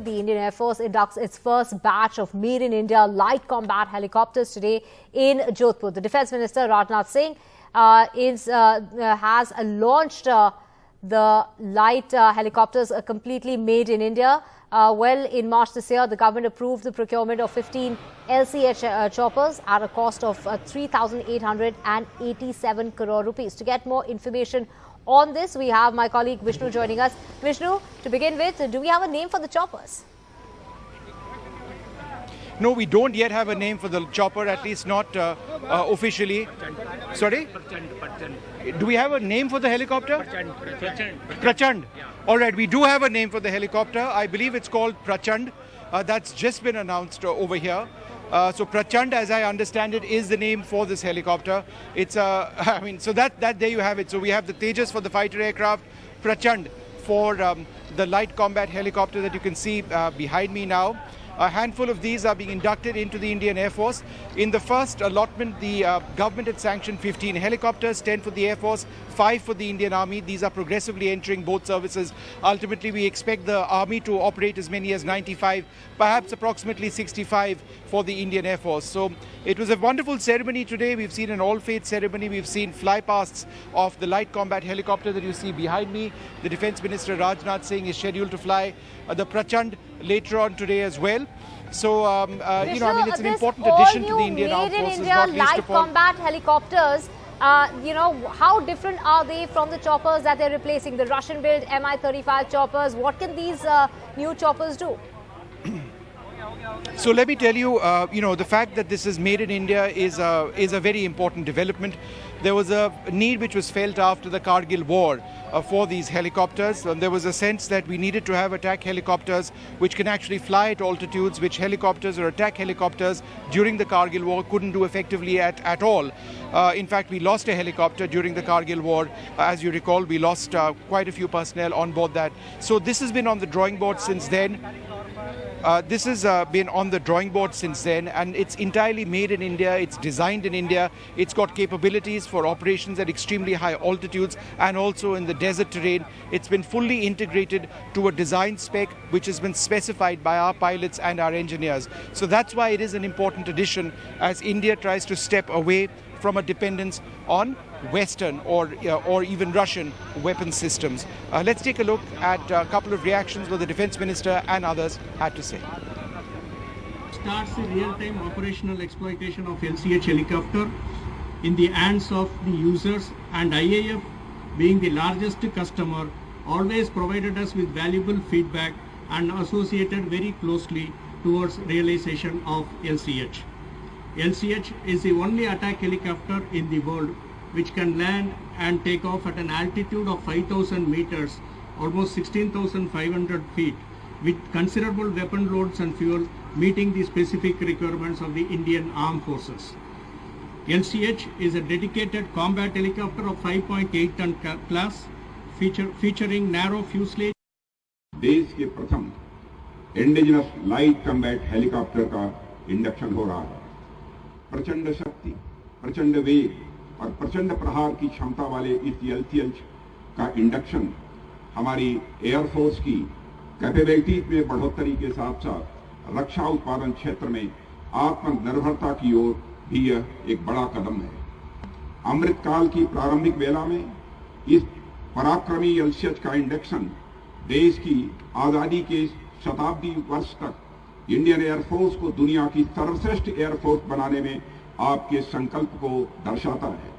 Inducted. The Indian Air Force inducts its first batch of Made in India light combat helicopters today in Jodhpur. The Defence Minister Rajnath Singh has launched the light helicopters completely made in India. In March this year, the government approved the procurement of 15 LCH choppers at a cost of 3,887 crore rupees. To get more information on this, we have my colleague Vishnu joining us. Vishnu, to begin with, do we have a name for the choppers? No, we don't yet have a name for the chopper, at least not officially. Sorry? Do we have a name for the helicopter? Prachand. All right, we do have a name for the helicopter. I believe it's called Prachand. That's just been announced over here. So Prachand, as I understand it, is the name for this helicopter. It's so that there you have it. So we have the Tejas for the fighter aircraft, Prachand for the light combat helicopter that you can see behind me now. A handful of these are being inducted into the Indian Air Force. In the first allotment, the government had sanctioned 15 helicopters, 10 for the Air Force, 5 for the Indian Army. These are progressively entering both services. Ultimately, we expect the Army to operate as many as 95, perhaps approximately 65 for the Indian Air Force. So it was a wonderful ceremony today. We've seen an all-faith ceremony. We've seen flypasts of the light combat helicopter that you see behind me. The Defence Minister Rajnath Singh is scheduled to fly the Prachand later on today as well. So, it's an important addition to the Indian Armed Forces. India light combat helicopters, how different are they from the choppers that they're replacing? The Russian-built Mi-35 choppers. What can these new choppers do? So let me tell you, the fact that this is made in India is a very important development. There was a need which was felt after the Kargil war for these helicopters. And there was a sense that we needed to have attack helicopters which can actually fly at altitudes, which helicopters or attack helicopters during the Kargil war couldn't do effectively at all. In fact, we lost a helicopter during the Kargil war. As you recall, we lost quite a few personnel on board that. So this has been on the drawing board since then. And it's entirely made in India. It's designed in India. It's got capabilities for operations at extremely high altitudes and also in the desert terrain. It's been fully integrated to a design spec which has been specified by our pilots and our engineers. So that's why it is an important addition as India tries to step away from a dependence on Western or even Russian weapon systems. Let's take a look at a couple of reactions what the Defence Minister and others had to say. Starts the real-time operational exploitation of LCH Helicopter in the hands of the users, and IAF, being the largest customer, always provided us with valuable feedback and associated very closely towards realization of LCH. LCH is the only attack helicopter in the world which can land and take off at an altitude of 5,000 meters, almost 16,500 feet, with considerable weapon loads and fuel, meeting the specific requirements of the Indian Armed Forces. LCH is a dedicated combat helicopter of 5.8 ton class, featuring narrow fuselage. देश के प्रथम indigenous light combat helicopter का induction हो रहा है। प्रचंड शक्ति, प्रचंड वेग और प्रचंड प्रहार की क्षमता वाले इस LCH का इंडक्शन हमारी एयरफोर्स की कैपेबिलिटीज में बढ़ोतरी के साथ साथ रक्षा उत्पादन क्षेत्र में आत्मनिर्भरता की ओर भी यह एक बड़ा कदम है। अमृतकाल की प्रारंभिक वेला में इस पराक्रमी LCH का इंडक्शन देश की आजादी के शताब्दी वर्ष तक इंडियन एयरफोर्स को दुनिया की सर्वश्रेष्ठ एयरफोर्स बनाने में आपके संकल्प को दर्शाता है।